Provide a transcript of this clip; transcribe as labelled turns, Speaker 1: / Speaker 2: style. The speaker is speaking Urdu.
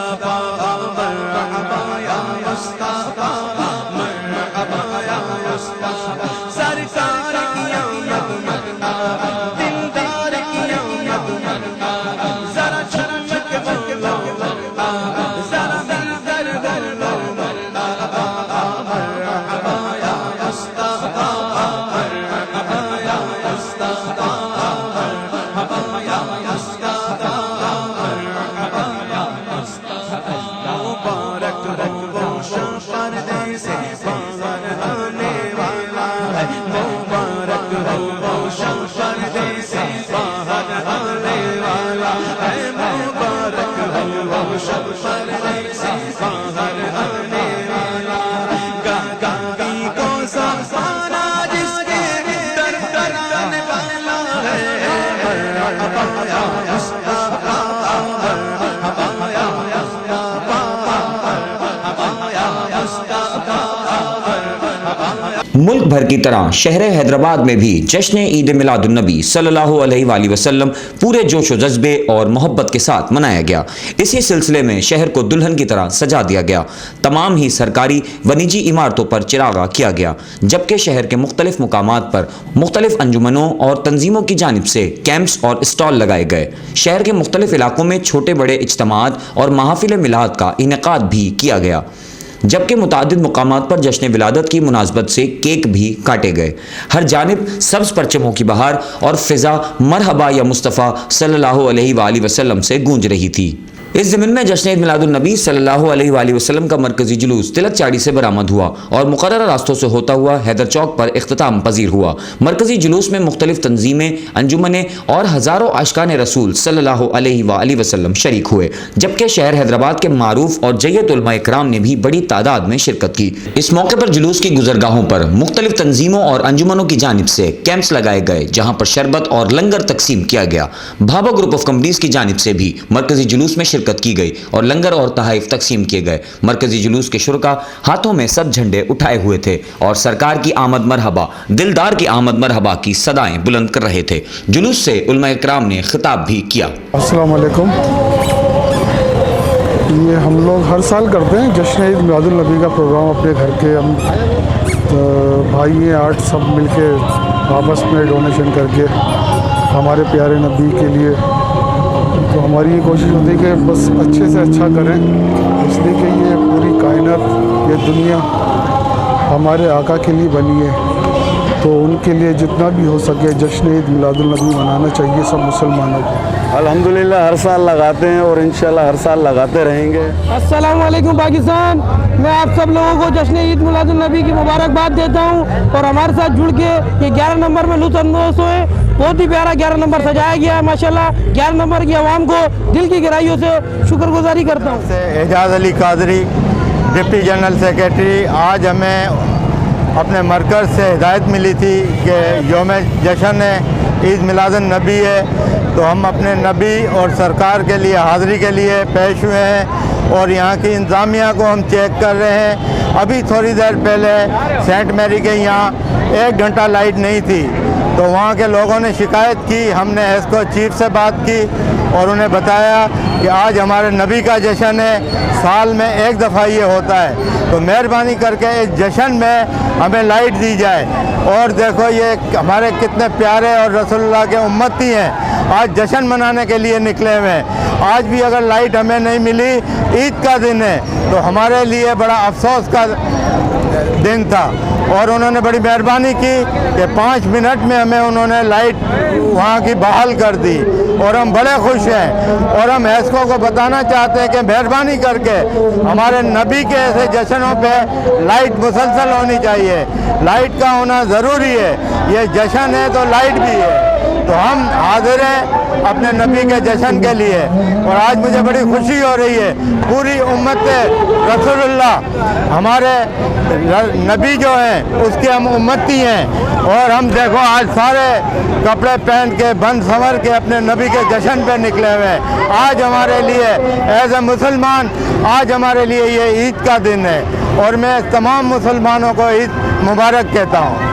Speaker 1: مصطفی مرحبا یا مصطفی مرحبا یا مصطفی سرکار کی آمد مرحبا دلدار کی آمد مرحبا ذرا چمک بولو مرحبا ذرا دل در بولو مرحبا مرحبا یا مصطفی مرحبا یا مصطفی مرحبا یا مصطفی مرحبا یا مصطفی مبارک ہو وہ شخص پردے سے باہر آنے والا ہے مبارک ہو وہ شخص پردے سے باہر آنے والا ہے مبارک ہو وہ شخص پردے سے باہر آنے والا گاگی کو زمانہ جس کے در در آنے والا ہے مرحبا یا مصطفی مرحبا یا مصطفی مرحبا یا مصطفی
Speaker 2: ملک بھر کی طرح شہر حیدرآباد میں بھی جشن عید میلاد النبی صلی اللہ علیہ وآلہ وسلم پورے جوش و جذبے اور محبت کے ساتھ منایا گیا۔ اسی سلسلے میں شہر کو دلہن کی طرح سجا دیا گیا، تمام ہی سرکاری و نجی عمارتوں پر چراغاں کیا گیا، جبکہ شہر کے مختلف مقامات پر مختلف انجمنوں اور تنظیموں کی جانب سے کیمپس اور اسٹال لگائے گئے۔ شہر کے مختلف علاقوں میں چھوٹے بڑے اجتماعات اور محافل میلاد کا انعقاد بھی کیا گیا، جبکہ متعدد مقامات پر جشن ولادت کی مناسبت سے کیک بھی کاٹے گئے۔ ہر جانب سبز پرچموں کی بہار اور فضا مرحبا یا مصطفیٰ صلی اللہ علیہ وآلہ وسلم سے گونج رہی تھی۔ اس ضمن میں جشن عید میلاد النبی صلی اللہ علیہ وآلہ وسلم کا مرکزی جلوس تلک چاڑی سے برآمد ہوا اور مقررہ راستوں سے ہوتا ہوا حیدر چوک پر اختتام پذیر ہوا۔ مرکزی جلوس میں مختلف تنظیمیں، انجمنیں اور ہزاروں عاشقان رسول صلی اللہ علیہ وآلہ وسلم شریک ہوئے، جبکہ شہر حیدرآباد کے معروف اور جیت علماء کرام نے بھی بڑی تعداد میں شرکت کی۔ اس موقع پر جلوس کی گزرگاہوں پر مختلف تنظیموں اور انجمنوں کی جانب سے کیمپس لگائے گئے، جہاں پر شربت اور لنگر تقسیم کیا گیا۔ بھابا گروپ آف کمپنیز کی جانب سے بھی مرکزی جلوس میں شرکت کی گئی اور لنگر اور تحائف تقسیم کیے گئے۔ مرکزی جلوس کے شرکا ہاتھوں میں سب جھنڈے اٹھائے ہوئے تھے اور سرکار کی آمد مرحبا، دلدار کی آمد مرحبا کی صدائیں بلند کر رہے تھے۔ جلوس سے علماء کرام نے خطاب بھی کیا۔
Speaker 3: السلام علیکم۔ یہ ہم لوگ ہر سال کرتے ہیں جشن عید میلاد النبی کا پروگرام اپنے گھر کے ہم بھائی ہیں 8 سب مل کے آپس میں ڈونیشن کر کے ہمارے پیارے نبی کے لیے، تو ہماری یہ کوشش ہوتی ہے کہ بس اچھے سے اچھا کریں، اس لیے کہ یہ پوری کائنات، یہ دنیا ہمارے آقا کے لیے بنی ہے، تو ان کے لیے جتنا بھی ہو سکے جشن عید میلاد النبی منانا چاہیے سب مسلمانوں کو۔
Speaker 4: الحمدللہ ہر سال لگاتے ہیں اور انشاءاللہ ہر سال لگاتے رہیں گے۔
Speaker 5: السلام علیکم پاکستان، میں آپ سب لوگوں کو جشن عید میلاد النبی کی مبارکباد دیتا ہوں، اور ہمارے ساتھ جڑ کے یہ 11 نمبر میں لطف اندوز ہوئے۔ بہت ہی پیارا 11 نمبر سجایا گیا ہے ماشاءاللہ۔ 11 نمبر کی عوام کو دل کی گہرائیوں سے شکر گزاری کرتا ہوں۔
Speaker 4: اعجاز علی قادری، ڈپٹی جنرل سیکریٹری، آج ہمیں اپنے مرکز سے ہدایت ملی تھی کہ یوم جشن عید میلاد النبی ہے، تو ہم اپنے نبی اور سرکار کے لیے حاضری کے لیے پیش ہوئے ہیں اور یہاں کی انتظامیہ کو ہم چیک کر رہے ہیں۔ ابھی تھوڑی دیر پہلے سینٹ میری کے یہاں 1 گھنٹہ لائٹ نہیں تھی، تو وہاں کے لوگوں نے شکایت کی، ہم نے ایسکو چیف سے بات کی اور انہیں بتایا کہ آج ہمارے نبی کا جشن ہے، سال میں 1 دفعہ یہ ہوتا ہے، تو مہربانی کر کے اس جشن میں ہمیں لائٹ دی جائے۔ اور دیکھو یہ ہمارے کتنے پیارے اور رسول اللہ کے امتی ہیں، آج جشن منانے کے لیے نکلے ہوئے ہیں۔ آج بھی اگر لائٹ ہمیں نہیں ملی، عید کا دن ہے، تو ہمارے لیے بڑا افسوس کا دن تھا، اور انہوں نے بڑی مہربانی کی کہ 5 منٹ میں ہمیں انہوں نے لائٹ وہاں کی بحال کر دی، اور ہم بڑے خوش ہیں۔ اور ہم ایسکو کو بتانا چاہتے ہیں کہ مہربانی کر کے ہمارے نبی کے ایسے جشنوں پہ لائٹ مسلسل ہونی چاہیے، لائٹ کا ہونا ضروری ہے، یہ جشن ہے تو لائٹ بھی ہے، تو ہم حاضر ہیں اپنے نبی کے جشن کے لیے۔ اور آج مجھے بڑی خوشی ہو رہی ہے، پوری امت رسول اللہ، ہمارے نبی جو ہیں اس کے ہم امتی ہیں، اور ہم دیکھو آج سارے کپڑے پہن کے بند سنور کے اپنے نبی کے جشن پہ نکلے ہوئے ہیں۔ آج ہمارے لیے ایز اے مسلمان، آج ہمارے لیے یہ عید کا دن ہے، اور میں تمام مسلمانوں کو عید مبارک کہتا ہوں۔